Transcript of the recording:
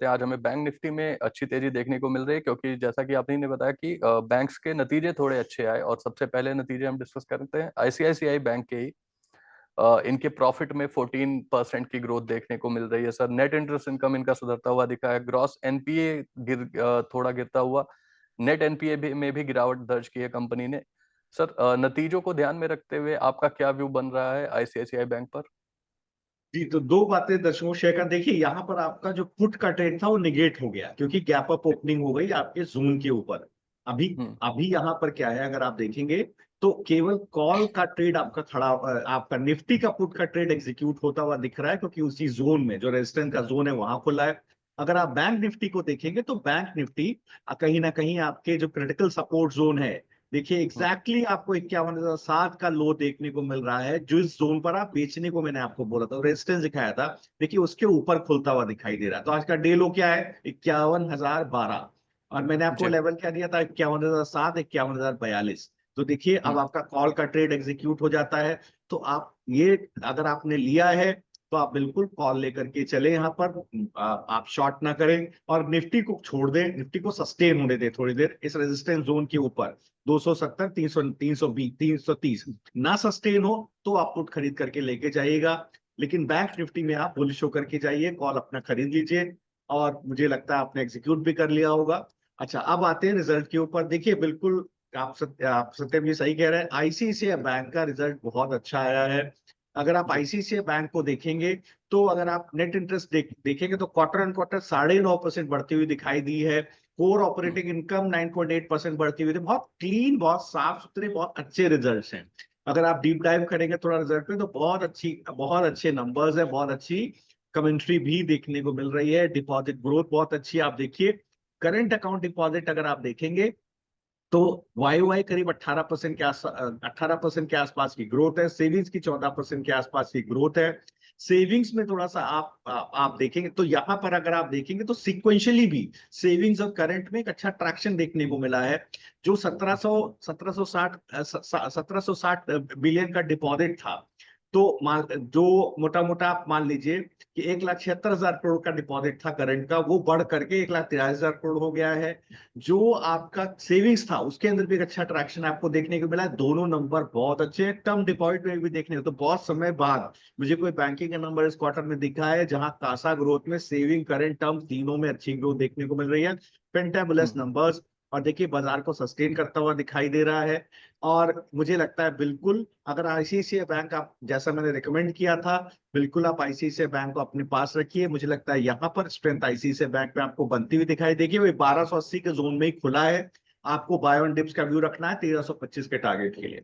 आज हमें bank Nifty में अच्छी तेजी देखने को मिल रही है, क्योंकि जैसा कि आपने ने बताया कि बैंक्स के नतीजे थोड़े अच्छे आए। और सबसे पहले नतीजे हम डिस्कस करते हैं आईसीआईसीआई बैंक के ही। इनके प्रॉफिट में 14% की ग्रोथ देखने को मिल रही है सर। नेट इंटरेस्ट इनकम इनका सुधरता हुआ दिखा है। ग्रॉस एनपीए थोड़ा गिरता हुआ। नेट एनपीए में भी गिरावट दर्ज की है कंपनी ने। सर, नतीजों को ध्यान में रखते हुए आपका क्या व्यू बन रहा है आईसीआईसीआई बैंक पर? जी, तो दो बातें दर्शकों को शेयर कर। देखिए, यहाँ पर आपका जो पुट का ट्रेड था वो निगेट हो गया, क्योंकि गैप अप ओपनिंग हो गई आपके जोन के ऊपर। अभी हम्म। अभी यहाँ पर क्या है, अगर आप देखेंगे तो केवल कॉल का ट्रेड आपका खड़ा, आपका निफ्टी का पुट का ट्रेड एग्जीक्यूट होता हुआ दिख रहा है, क्योंकि उसी जोन में जो रेजिस्टेंस का जोन है वहां खुला है। अगर आप बैंक निफ्टी को देखेंगे तो बैंक निफ्टी कहीं ना कहीं आपके जो क्रिटिकल सपोर्ट जोन है, देखिए हम्म। एग्जैक्टली आपको 51,700 का लो देखने को मिल रहा है, जो इस जोन पर आप बेचने को मैंने आपको बोला था, रेजिस्टेंस दिखाया था। देखिए उसके ऊपर खुलता हुआ दिखाई दे रहा है। तो आज का डे लो क्या है? 51,012। और मैंने आपको जी। लेवल क्या दिया था? 51,007, 51,042। तो देखिए अब हम्म। आपका कॉल का ट्रेड एग्जीक्यूट हो जाता है। तो आप ये, अगर आपने लिया है तो आप बिल्कुल कॉल लेकर के चले यहाँ पर। आप शॉर्ट ना करें और निफ्टी को छोड़ दें, निफ्टी को सस्टेन होने दें थोड़ी देर इस रेजिस्टेंस जोन के ऊपर। 270, 300, 320, 330 ना सस्टेन हो तो आप पुट खरीद करके लेके जाइएगा। लेकिन बैंक निफ्टी में आप बुलिश होकर के जाइए, कॉल अपना खरीद लीजिए। और मुझे लगता है आपने एग्जीक्यूट भी कर लिया होगा। अच्छा, अब आते हैं रिजल्ट के ऊपर। देखिए बिल्कुल आप सत्यम जी सही कह रहे हैं, आईसीआईसीआई बैंक का रिजल्ट बहुत अच्छा आया है। अगर आप जी। आईसीआईसीआई बैंक को देखेंगे तो अगर आप नेट इंटरेस्ट देखेंगे तो क्वार्टर एंड क्वार्टर 9.5% बढ़ती हुई दिखाई दी है। कोर हम्म। ऑपरेटिंग इनकम 9.8% बढ़ती हुई थी। बहुत क्लीन, बहुत साफ सुथरे, बहुत अच्छे रिजल्ट्स हैं। अगर आप डीप डाइव करेंगे थोड़ा रिजल्ट में तो बहुत अच्छे नंबर्स है, बहुत अच्छी कमेंट्री भी देखने को मिल रही है। डिपॉजिट ग्रोथ बहुत अच्छी है। आप देखिए करंट अकाउंट डिपॉजिट अगर आप देखेंगे तो वाई वाई करीब 18% के आस 18% के आसपास की ग्रोथ है। सेविंग्स की 14% के आसपास की ग्रोथ है। सेविंग्स में थोड़ा सा आप देखेंगे तो यहाँ पर अगर आप देखेंगे तो सिक्वेंशियली भी सेविंग्स और करंट में एक अच्छा ट्रैक्शन देखने को मिला है। जो 1760 बिलियन का डिपॉजिट था, तो मान जो मोटा मोटा आप मान लीजिए कि 1,76,000 करोड़ का डिपॉजिट था करंट का, वो बढ़ करके 1,83,000 करोड़ हो गया है। जो आपका सेविंग्स था उसके अंदर भी एक अच्छा ट्रैक्शन आपको देखने को मिला है। दोनों नंबर बहुत अच्छे हैं। टर्म डिपॉजिट में भी देखने को तो बहुत समय बाद मुझे कोई बैंकिंग का नंबर इस क्वार्टर में दिखा है जहां कासा ग्रोथ में सेविंग करंट टर्म तीनों में अच्छी ग्रोथ देखने को मिल रही है। फेंटेबुलस हम्म। नंबर्स। और देखिए बाजार को सस्टेन करता हुआ दिखाई दे रहा है। और मुझे लगता है बिल्कुल, अगर आईसीआईसीआई बैंक आप जैसा मैंने रिकमेंड किया था, बिल्कुल आप आईसीआईसीआई बैंक को अपने पास रखिए। मुझे लगता है यहाँ पर स्ट्रेंथ आईसीआईसीआई बैंक में आपको बनती हुई दिखाई देगी। वही 1280 के जोन में ही खुला है। आपको बाय ऑन डिप्स का व्यू रखना है 1325 के टारगेट के लिए।